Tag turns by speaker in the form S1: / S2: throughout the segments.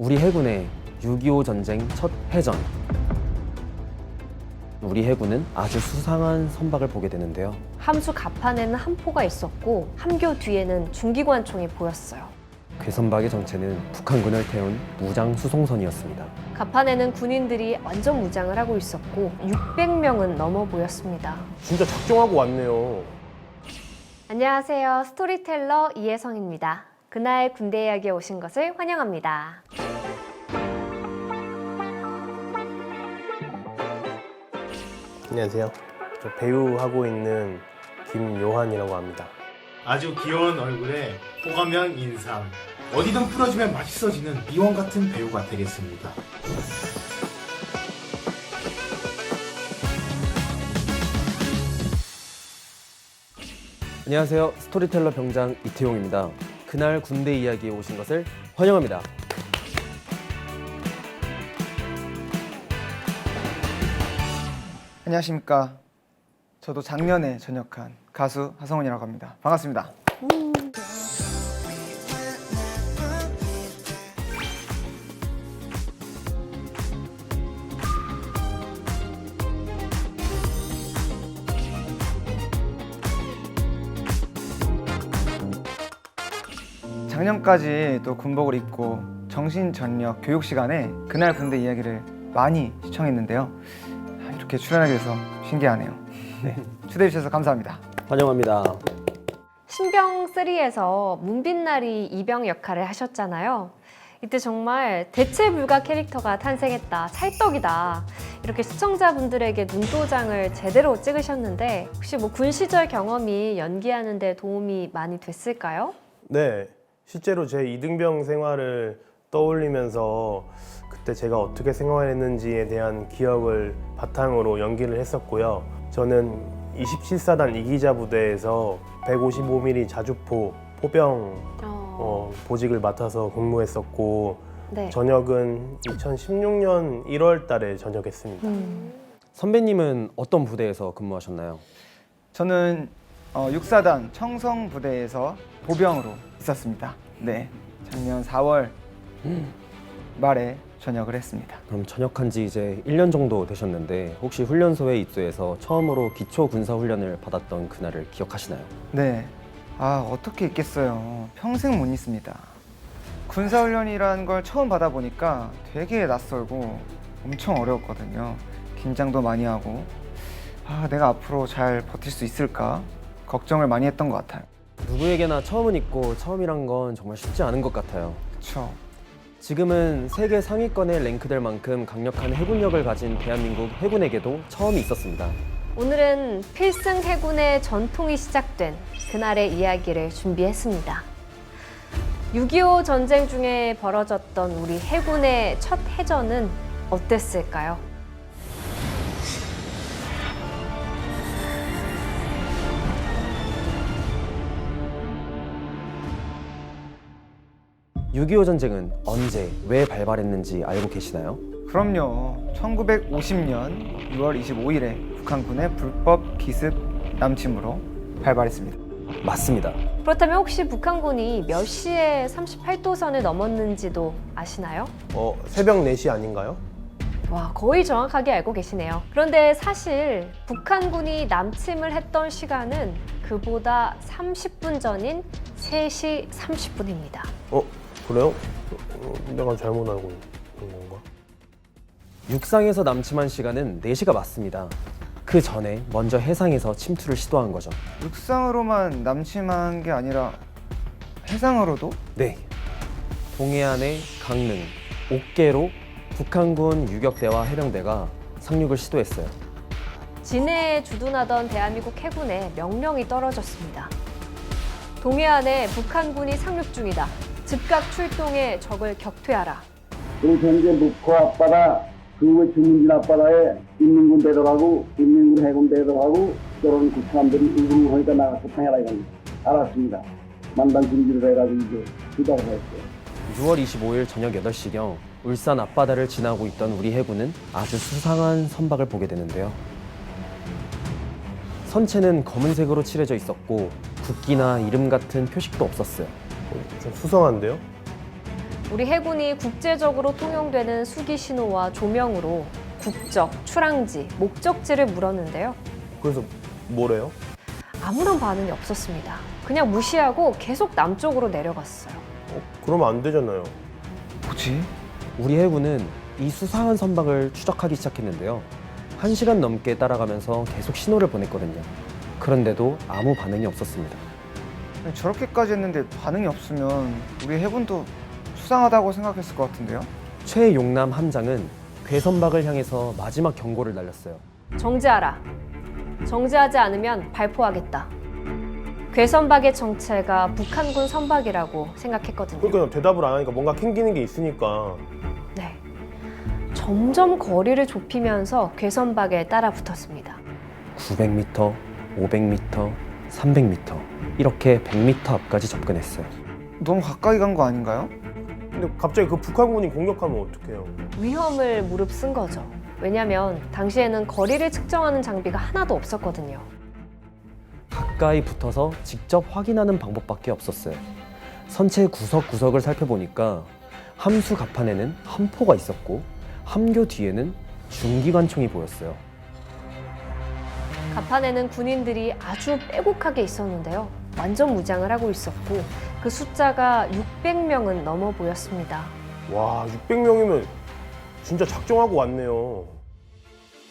S1: 우리 해군의 6.25 전쟁 첫 해전. 우리 해군은 아주 수상한 선박을 보게 되는데요.
S2: 함수 갑판에는 함포가 있었고 함교 뒤에는 중기관총이 보였어요.
S1: 그 선박의 정체는 북한군을 태운 무장 수송선이었습니다.
S2: 갑판에는 군인들이 완전 무장을 하고 있었고 600명은 넘어 보였습니다.
S3: 진짜 작정하고 왔네요.
S2: 안녕하세요. 스토리텔러 이혜성입니다. 그날 군대 이야기에 오신 것을 환영합니다.
S3: 안녕하세요. 저 배우하고 있는 김요한이라고 합니다.
S4: 아주 귀여운 얼굴에 호감형 인상, 어디든 풀어주면 맛있어지는 미원 같은 배우가 되겠습니다.
S1: 안녕하세요. 스토리텔러 병장 이태용입니다. 그날 군대 이야기에 오신 것을 환영합니다.
S5: 안녕하십니까. 저도 작년에 전역한 가수 하성훈이라고 합니다. 반갑습니다. 작년까지 또 군복을 입고 정신전력 교육 시간에 그날 군대 이야기를 많이 시청했는데요. 이렇게 출연하게 돼서 신기하네요. 네, 초대해 주셔서 감사합니다.
S1: 환영합니다.
S2: 신병3에서 문빛날이 이병 역할을 하셨잖아요. 이때 정말 대체 불가 캐릭터가 탄생했다, 찰떡이다, 이렇게 시청자분들에게 눈도장을 제대로 찍으셨는데 혹시 군 시절 경험이 연기하는 데 도움이 많이 됐을까요?
S3: 네, 실제로 제 이등병 생활을 떠올리면서 그때 제가 어떻게 생활했는지에 대한 기억을 바탕으로 연기를 했었고요. 저는 27사단 이기자 부대에서 155mm 자주포 포병 보직을 맡아서 근무했었고
S2: 네.
S3: 전역은 2016년 1월 달에 전역했습니다.
S1: 선배님은 어떤 부대에서 근무하셨나요?
S5: 저는 6사단 청성부대에서 보병으로 있었습니다. 네, 작년 4월 말에 전역을 했습니다.
S1: 그럼 전역한 지 이제 1년 정도 되셨는데 혹시 훈련소에 입소해서 처음으로 기초 군사 훈련을 받았던 그날을 기억하시나요?
S5: 네, 어떻게 있겠어요. 평생 못 잊습니다. 군사훈련이라는 걸 처음 받아보니까 되게 낯설고 엄청 어려웠거든요. 긴장도 많이 하고 내가 앞으로 잘 버틸 수 있을까 걱정을 많이 했던 것 같아요.
S1: 누구에게나 처음은 있고 처음이란 건 정말 쉽지 않은 것 같아요.
S5: 그렇죠.
S1: 지금은 세계 상위권에 랭크될 만큼 강력한 해군력을 가진 대한민국 해군에게도 처음이 있었습니다.
S2: 오늘은 필승 해군의 전통이 시작된 그날의 이야기를 준비했습니다. 6.25 전쟁 중에 벌어졌던 우리 해군의 첫 해전은 어땠을까요?
S1: (6.25) 전쟁은 언제, 왜 발발했는지 알고 계시나요?
S5: 그럼요. 1950년 6월 25일에 북한군의 불법 기습 남침으로 발발했습니다.
S1: 맞습니다.
S2: 그렇다면 혹시 북한군이 몇 시에 38도선을 넘었는지도 아시나요?
S3: 새벽 4시 아닌가요?
S2: 와, 거의 정확하게 알고 계시네요. 그런데 사실 북한군이 남침을 했던 시간은 그보다 30분 전인 3시 30분입니다.
S3: 그래요? 내가 잘못 알고 있는 건가?
S1: 육상에서 남침한 시간은 4시가 맞습니다. 그 전에 먼저 해상에서 침투를 시도한 거죠.
S5: 육상으로만 남침한 게 아니라 해상으로도?
S1: 네. 동해안의 강릉, 옥계로 북한군 유격대와 해병대가 상륙을 시도했어요.
S2: 진해에 주둔하던 대한민국 해군에 명령이 떨어졌습니다. 동해안에 북한군이 상륙 중이다. 즉각 출동해 적을 격퇴하라.
S6: 그리고 현재 목포 앞바다, 그외 중문진 앞바다에 인민군 대도하고 인민군 해군 대도하고 저런 국함들이 우르르하니까 나가서 당해라 이겁니다. 알았습니다. 만단 준비를 해가지고 이제 시작을 했어요.
S1: 6월 25일 저녁 8시경 울산 앞바다를 지나고 있던 우리 해군은 아주 수상한 선박을 보게 되는데요. 선체는 검은색으로 칠해져 있었고 국기나 이름 같은 표식도 없었어요.
S3: 좀 수상한데요?
S2: 우리 해군이 국제적으로 통용되는 수기 신호와 조명으로 국적, 출항지, 목적지를 물었는데요.
S3: 그래서 뭐래요?
S2: 아무런 반응이 없었습니다. 그냥 무시하고 계속 남쪽으로 내려갔어요.
S3: 그러면 안 되잖아요.
S5: 뭐지?
S1: 우리 해군은 이 수상한 선박을 추적하기 시작했는데요. 1시간 넘게 따라가면서 계속 신호를 보냈거든요. 그런데도 아무 반응이 없었습니다.
S5: 아니, 저렇게까지 했는데 반응이 없으면 우리 해군도 수상하다고 생각했을 것 같은데요?
S1: 최용남 함장은 괴선박을 향해서 마지막 경고를 날렸어요.
S2: 정지하라. 정지하지 않으면 발포하겠다. 괴선박의 정체가 북한군 선박이라고 생각했거든요.
S3: 그러니까 대답을 안 하니까 뭔가 캥기는 게 있으니까.
S2: 네. 점점 거리를 좁히면서 괴선박에 따라 붙었습니다.
S1: 900m, 500m, 300m 이렇게 100m 앞까지 접근했어요.
S5: 너무 가까이 간 거 아닌가요?
S3: 근데 갑자기 그 북한군이 공격하면 어떡해요?
S2: 위험을 무릅쓴 거죠. 왜냐면 당시에는 거리를 측정하는 장비가 하나도 없었거든요.
S1: 가까이 붙어서 직접 확인하는 방법밖에 없었어요. 선체 구석구석을 살펴보니까 함수 갑판에는 함포가 있었고 함교 뒤에는 중기관총이 보였어요.
S2: 갑판에는 군인들이 아주 빼곡하게 있었는데요. 완전 무장을 하고 있었고 그 숫자가 600명은 넘어 보였습니다.
S3: 와, 600명이면 진짜 작정하고 왔네요.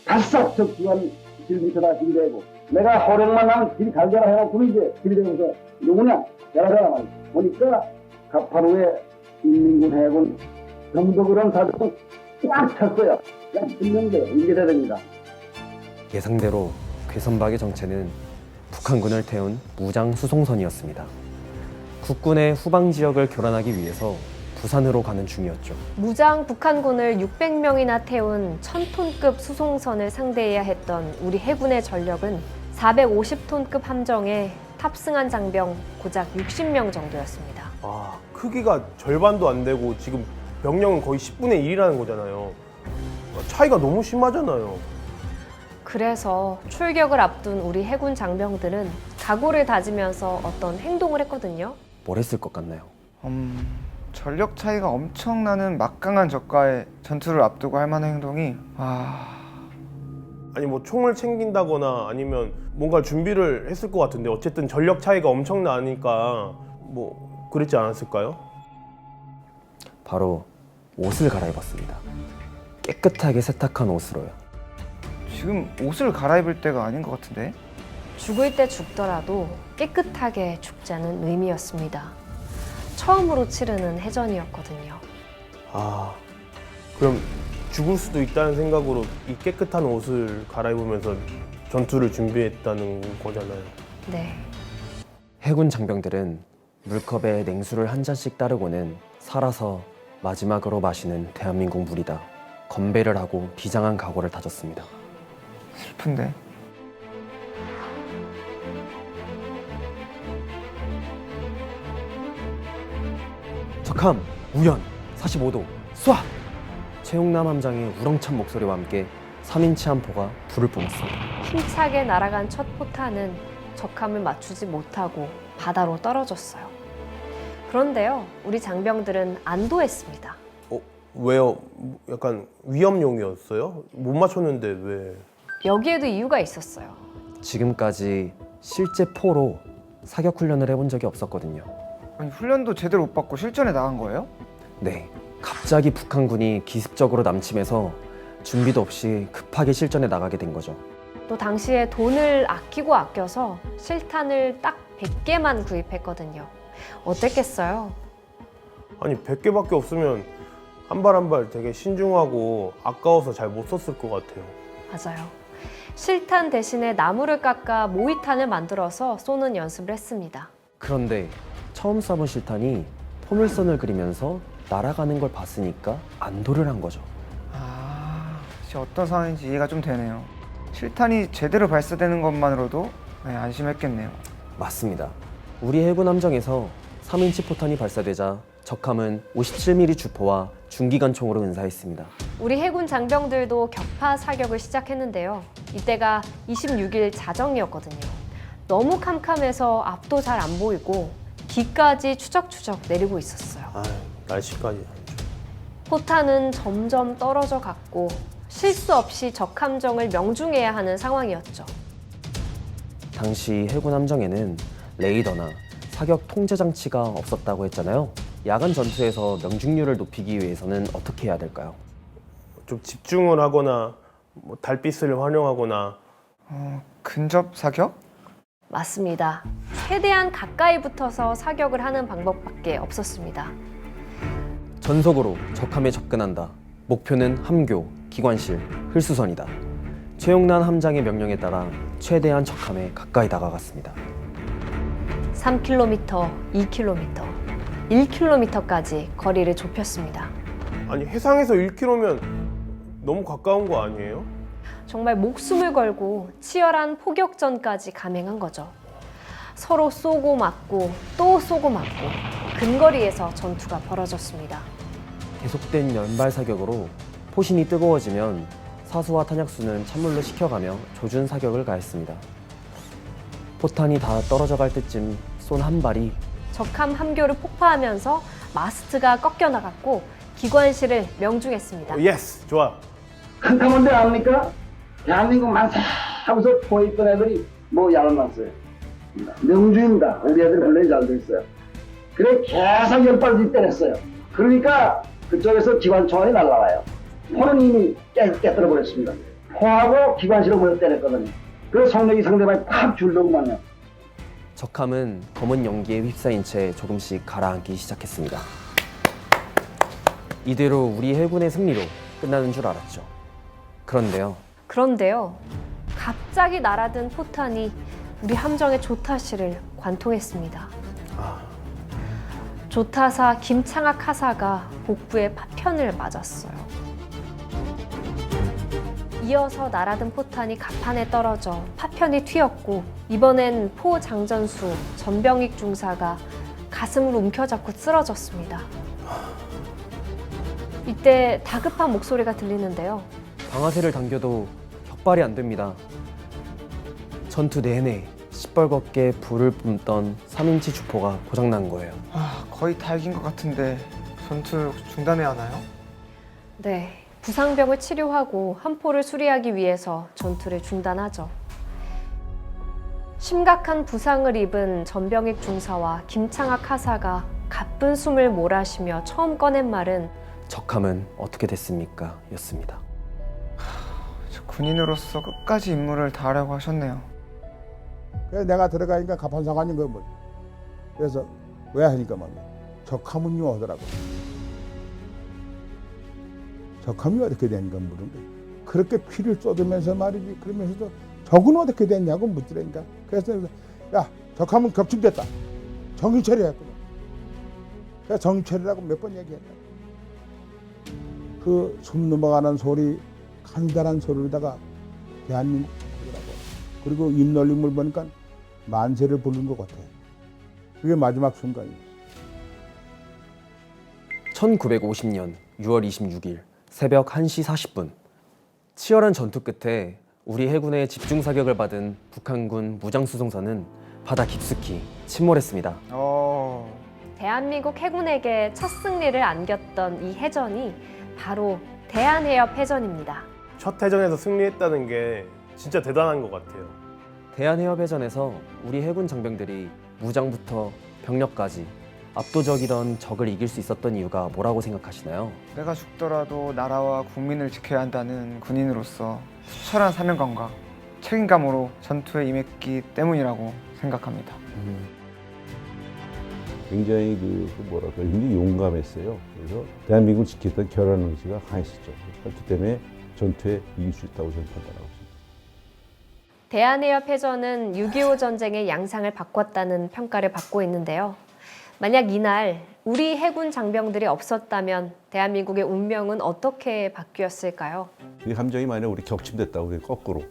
S6: 바싹 적중한 길밑에다 들이대고 내가 호령만 하면 길이 갈겨라 해놓고 이제 들이대면서 누구냐? 야라라 보니까 갑하루에 인민군 해군 전부 그런 사정은 꽉 찼어요. 약 10년대 인계대됩니다.
S1: 예상대로 괴선박의 정체는 북한군을 태운 무장 수송선이었습니다. 국군의 후방 지역을 교란하기 위해서 부산으로 가는 중이었죠.
S2: 무장 북한군을 600명이나 태운 1000톤급 수송선을 상대해야 했던 우리 해군의 전력은 450톤급 함정에 탑승한 장병 고작 60명 정도였습니다.
S3: 아, 크기가 절반도 안 되고 지금 병력은 거의 10분의 1이라는 거잖아요. 차이가 너무 심하잖아요.
S2: 그래서 출격을 앞둔 우리 해군 장병들은 각오를 다지면서 어떤 행동을 했거든요.
S1: 뭘 했을 것 같나요?
S5: 전력 차이가 엄청나는 막강한 적과의 전투를 앞두고 할 만한 행동이
S3: 아니 뭐 총을 챙긴다거나 아니면 뭔가 준비를 했을 것 같은데 어쨌든 전력 차이가 엄청나니까 뭐 그랬지 않았을까요?
S1: 바로 옷을 갈아입었습니다. 깨끗하게 세탁한 옷으로요.
S5: 지금 옷을 갈아입을 때가 아닌 것 같은데?
S2: 죽을 때 죽더라도 깨끗하게 죽자는 의미였습니다. 처음으로 치르는 해전이었거든요.
S3: 아, 그럼 죽을 수도 있다는 생각으로 이 깨끗한 옷을 갈아입으면서 전투를 준비했다는 거잖아요.
S2: 네.
S1: 해군 장병들은 물컵에 냉수를 한 잔씩 따르고는 살아서 마지막으로 마시는 대한민국 물이다. 건배를 하고 비장한 각오를 다졌습니다.
S5: 슬픈데?
S1: 적함, 우연, 45도, 쏴! 최용남 함장의 우렁찬 목소리와 함께 3인치 함포가 불을 뿜었습니다.
S2: 힘차게 날아간 첫 포탄은 적함을 맞추지 못하고 바다로 떨어졌어요. 그런데요, 우리 장병들은 안도했습니다.
S3: 왜요? 약간 위험용이었어요? 못 맞췄는데 왜?
S2: 여기에도 이유가 있었어요.
S1: 지금까지 실제 포로 사격 훈련을 해본 적이 없었거든요.
S5: 아니, 훈련도 제대로 못 받고 실전에 나간 거예요?
S1: 네, 갑자기 북한군이 기습적으로 남침해서 준비도 없이 급하게 실전에 나가게 된 거죠.
S2: 또 당시에 돈을 아끼고 아껴서 실탄을 딱 100개만 구입했거든요. 어땠겠어요?
S3: 아니 100개밖에 없으면 한 발 한 발 되게 신중하고 아까워서 잘 못 썼을 것 같아요.
S2: 맞아요. 실탄 대신에 나무를 깎아 모이탄을 만들어서 쏘는 연습을 했습니다.
S1: 그런데 처음 쏴본 실탄이 포물선을 그리면서 날아가는 걸 봤으니까 안도를 한 거죠.
S5: 진짜 어떤 상황인지 이해가 좀 되네요. 실탄이 제대로 발사되는 것만으로도 안심했겠네요.
S1: 맞습니다. 우리 해군 함정에서 3인치 포탄이 발사되자 적함은 57mm 주포와 중기관총으로 은사했습니다.
S2: 우리 해군 장병들도 격파 사격을 시작했는데요. 이때가 26일 자정이었거든요. 너무 캄캄해서 앞도 잘 안 보이고 뒤까지 추적추적 내리고 있었어요.
S3: 아, 날씨까지.
S2: 포탄은 점점 떨어져 갔고 실수 없이 적 함정을 명중해야 하는 상황이었죠.
S1: 당시 해군 함정에는 레이더나 사격 통제 장치가 없었다고 했잖아요. 야간 전투에서 명중률을 높이기 위해서는 어떻게 해야 될까요?
S3: 좀 집중을 하거나 뭐 달빛을 활용하거나
S5: 근접 사격?
S2: 맞습니다. 최대한 가까이 붙어서 사격을 하는 방법밖에 없었습니다.
S1: 전속으로 적함에 접근한다. 목표는 함교, 기관실, 흘수선이다. 최용란 함장의 명령에 따라 최대한 적함에 가까이 다가갔습니다.
S2: 3km, 2km, 1km까지 거리를 좁혔습니다.
S3: 아니 해상에서 1km면 너무 가까운 거 아니에요?
S2: 정말 목숨을 걸고 치열한 포격전까지 감행한 거죠. 서로 쏘고 맞고 또 쏘고 맞고 근거리에서 전투가 벌어졌습니다.
S1: 계속된 연발 사격으로 포신이 뜨거워지면 사수와 탄약수는 찬물로 식혀가며 조준 사격을 가했습니다. 포탄이 다 떨어져 갈 때쯤 쏜 한 발이
S2: 적함 함교를 폭파하면서 마스트가 꺾여 나갔고 기관실을 명중했습니다.
S3: 예스, 좋아.
S6: 큰 탐험대 아닙니까? 대한민국 만세 하고서 포에 있던 애들이 뭐 야단났어요. 명주입니다. 우리 애들 훈련이 잘 돼 있어요. 그래 계속 열발을 때렸어요. 그러니까 그쪽에서 기관총알이 날라와요. 포는 이미 깨뜨려 버렸습니다. 포하고 기관실을 먼저 때렸거든요. 그래서 성력이 상대방이 팍 줄더구만요.
S1: 적함은 검은 연기에 휩싸인 채 조금씩 가라앉기 시작했습니다. 이대로 우리 해군의 승리로 끝나는 줄 알았죠. 그런데요.
S2: 갑자기 날아든 포탄이 우리 함정의 조타실을 관통했습니다. 조타사 김창학 하사가 복부에 파편을 맞았어요. 이어서 날아든 포탄이 갑판에 떨어져 파편이 튀었고 이번엔 포 장전수 전병익 중사가 가슴을 움켜잡고 쓰러졌습니다. 이때 다급한 목소리가 들리는데요.
S1: 방아쇠를 당겨도 격발이 안 됩니다. 전투 내내 시뻘겋게 불을 뿜던 3인치 주포가 고장난 거예요.
S5: 거의 다 이긴 것 같은데 전투 중단해야 하나요?
S2: 네, 부상병을 치료하고 함포를 수리하기 위해서 전투를 중단하죠. 심각한 부상을 입은 전병익 중사와 김창학 하사가 가쁜 숨을 몰아쉬며 처음 꺼낸 말은
S1: 적함은 어떻게 됐습니까? 였습니다.
S5: 군인으로서 끝까지 임무를 다하려고 하셨네요.
S7: 그래서 내가 들어가니까 갑판사관인 거 뭐. 그래서 왜 하니까 말이야. 적함은요 하더라고. 적함이 어떻게 되는가 물은 거야. 그렇게 피를 쏟으면서 말이지. 그러면서도 적은 어떻게 됐냐고 묻더라니까. 그래서 야 적함은 격침됐다. 정신 처리했거든. 그래서 정신 처리라고 몇 번 얘기했다. 그 숨 넘어가는 소리 간단한 소리로다가 대한민국 부르더라고. 그리고 입놀림을 보니까 만세를 부르는 것 같아. 그게 마지막 순간이었어.
S1: 1950년 6월 26일 새벽 1시 40분 치열한 전투 끝에 우리 해군의 집중 사격을 받은 북한군 무장수송선은 바다 깊숙이 침몰했습니다.
S2: 대한민국 해군에게 첫 승리를 안겼던 이 해전이 바로 대한해협 해전입니다.
S3: 첫 해전에서 승리했다는 게 진짜 대단한 것 같아요.
S1: 대한해협해전에서 우리 해군 장병들이 무장부터 병력까지 압도적이던 적을 이길 수 있었던 이유가 뭐라고 생각하시나요?
S5: 내가 죽더라도 나라와 국민을 지켜야 한다는 군인으로서 수철한 사명감과 책임감으로 전투에 임했기 때문이라고 생각합니다.
S8: 굉장히 굉장히 용감했어요. 그래서 대한민국을 지켰던 결연 의지가 강했었죠. 그렇기 때문에 전투에 이길 수 있다고 저는 판단하고 있습니다.
S2: 대한해협 해전은 6.25 전쟁의 양상을 바꿨다는 평가를 받고 있는데요. 만약 이날 우리 해군 장병들이 없었다면 대한민국의 운명은 어떻게 바뀌었을까요?
S8: 이 함정이 만약 우리 격침됐다고 우리 거꾸로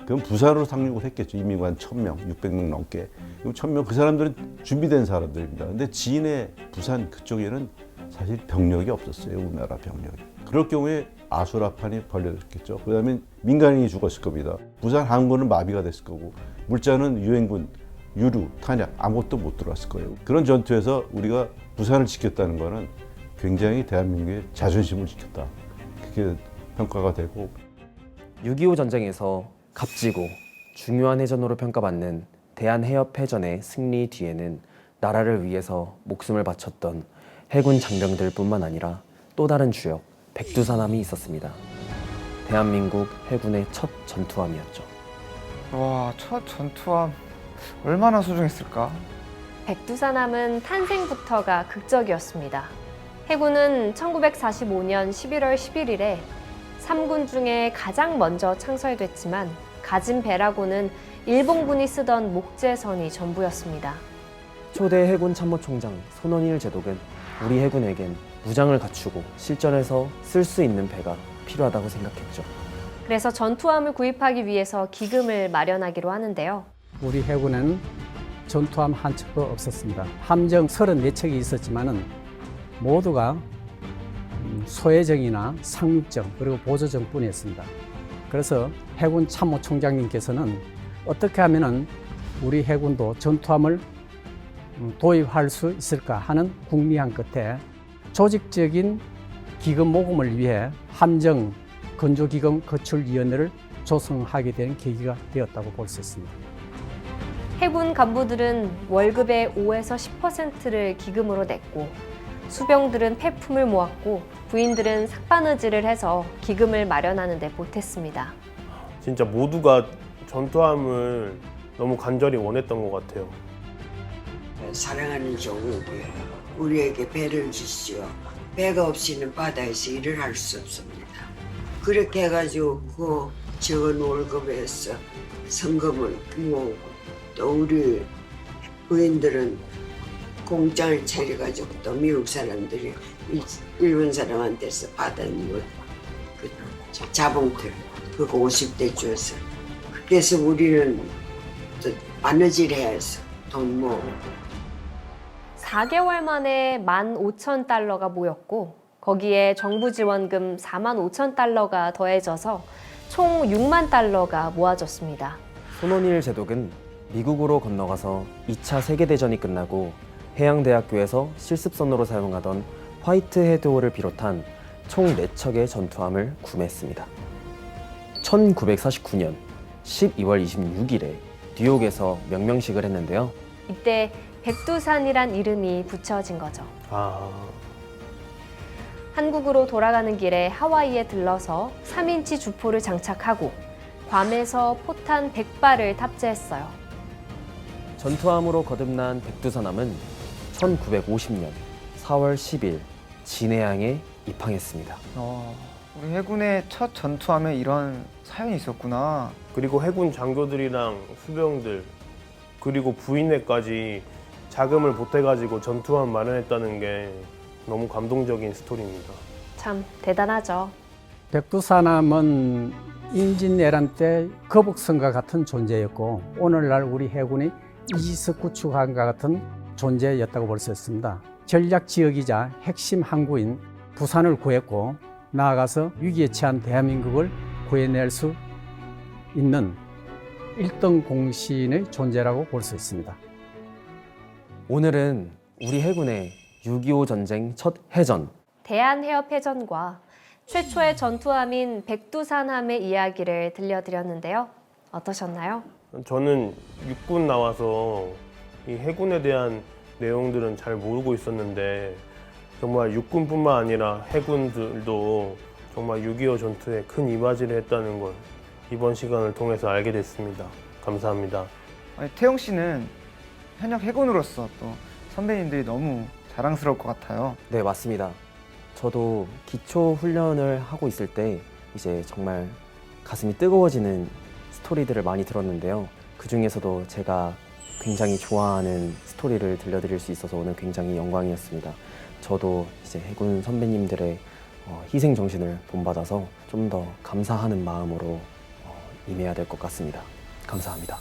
S8: 그럼 부산으로 상륙을 했겠죠. 인민관 1,000명, 600명 넘게. 그럼 1,000명 그 사람들은 준비된 사람들입니다. 근데 진해, 부산 그쪽에는 사실 병력이 없었어요. 우리나라 병력이. 그럴 경우에 아수라판이 걸려졌겠죠. 그다음에 민간인이 죽었을 겁니다. 부산 항구는 마비가 됐을 거고 물자는 유엔군, 유류, 탄약 아무것도 못 들어왔을 거예요. 그런 전투에서 우리가 부산을 지켰다는 거는 굉장히 대한민국의 자존심을 지켰다. 그게 평가가 되고
S1: 6.25 전쟁에서 값지고 중요한 해전으로 평가받는 대한해협해전의 승리 뒤에는 나라를 위해서 목숨을 바쳤던 해군 장병들뿐만 아니라 또 다른 주역 백두산함이 있었습니다. 대한민국 해군의 첫 전투함이었죠.
S5: 와, 첫 전투함 얼마나 소중했을까?
S2: 백두산함은 탄생부터가 극적이었습니다. 해군은 1945년 11월 11일에 3군 중에 가장 먼저 창설됐지만 가진 배라고는 일본군이 쓰던 목재선이 전부였습니다.
S1: 초대 해군 참모총장 손원일 제독은 우리 해군에겐 무장을 갖추고 실전에서 쓸 수 있는 배가 필요하다고 생각했죠.
S2: 그래서 전투함을 구입하기 위해서 기금을 마련하기로 하는데요.
S9: 우리 해군에는 전투함 한 척도 없었습니다. 함정 34척이 있었지만은 모두가 소해정이나 상륙정 그리고 보조정뿐이었습니다. 그래서 해군 참모총장님께서는 어떻게 하면은 우리 해군도 전투함을 도입할 수 있을까 하는 궁리한 끝에 조직적인 기금 모금을 위해 함정 건조기금 거출위원회를 조성하게 된 계기가 되었다고 볼 수 있습니다.
S2: 해군 간부들은 월급의 5에서 10%를 기금으로 냈고 수병들은 폐품을 모았고 부인들은 삭바느질을 해서 기금을 마련하는 데 보탰습니다.
S3: 진짜 모두가 전투함을 너무 간절히 원했던 것 같아요.
S10: 사랑하는 조국이요, 우리에게 배를 주시오. 배가 없이는 바다에서 일을 할 수 없습니다. 그렇게 해가지고 그 적은 월급에서 성금을 모으고 또 우리 부인들은 공장을 차려가지고 또 미국 사람들이 일본 사람한테서 받은 그 자봉들 그거 50대 줘서 그래서 우리는 또 바느질 해서 돈 모으고
S2: 4개월 만에 15,000달러가 모였고 거기에 정부 지원금 45,000달러가 더해져서 총 6만 달러가 모아졌습니다.
S1: 손원일 제독은 미국으로 건너가서 2차 세계대전이 끝나고 해양대학교에서 실습선으로 사용하던 화이트헤드호를 비롯한 총 4척의 전투함을 구매했습니다. 1949년 12월 26일에 뉴욕에서 명명식을 했는데요.
S2: 이때 백두산이란 이름이 붙여진 거죠. 한국으로 돌아가는 길에 하와이에 들러서 3인치 주포를 장착하고 괌에서 포탄 100발을 탑재했어요.
S1: 전투함으로 거듭난 백두산함은 1950년 4월 10일 진해항에 입항했습니다.
S5: 우리 해군의 첫 전투함에 이런 사연이 있었구나.
S3: 그리고 해군 장교들이랑 수병들 그리고 부인회까지 자금을 보태가지고 전투함 마련했다는 게 너무 감동적인 스토리입니다.
S2: 참 대단하죠.
S9: 백두산함은 임진왜란 때 거북선과 같은 존재였고 오늘날 우리 해군이 이지스 구축함과 같은 존재였다고 볼 수 있습니다. 전략 지역이자 핵심 항구인 부산을 구했고 나아가서 위기에 처한 대한민국을 구해낼 수 있는 1등 공신의 존재라고 볼 수 있습니다.
S1: 오늘은 우리 해군의 6.25 전쟁 첫 해전
S2: 대한해협해전과 최초의 전투함인 백두산함의 이야기를 들려드렸는데요. 어떠셨나요?
S3: 저는 육군 나와서 이 해군에 대한 내용들은 잘 모르고 있었는데 정말 육군뿐만 아니라 해군들도 정말 6.25 전투에 큰 이바지를 했다는 걸 이번 시간을 통해서 알게 됐습니다. 감사합니다.
S5: 아니, 태용 씨는 현역 해군으로서 또 선배님들이 너무 자랑스러울 것 같아요.
S1: 네, 맞습니다. 저도 기초 훈련을 하고 있을 때 이제 정말 가슴이 뜨거워지는 스토리들을 많이 들었는데요. 그 중에서도 제가 굉장히 좋아하는 스토리를 들려드릴 수 있어서 오늘 굉장히 영광이었습니다. 저도 이제 해군 선배님들의 희생 정신을 본받아서 좀 더 감사하는 마음으로 임해야 될 것 같습니다. 감사합니다.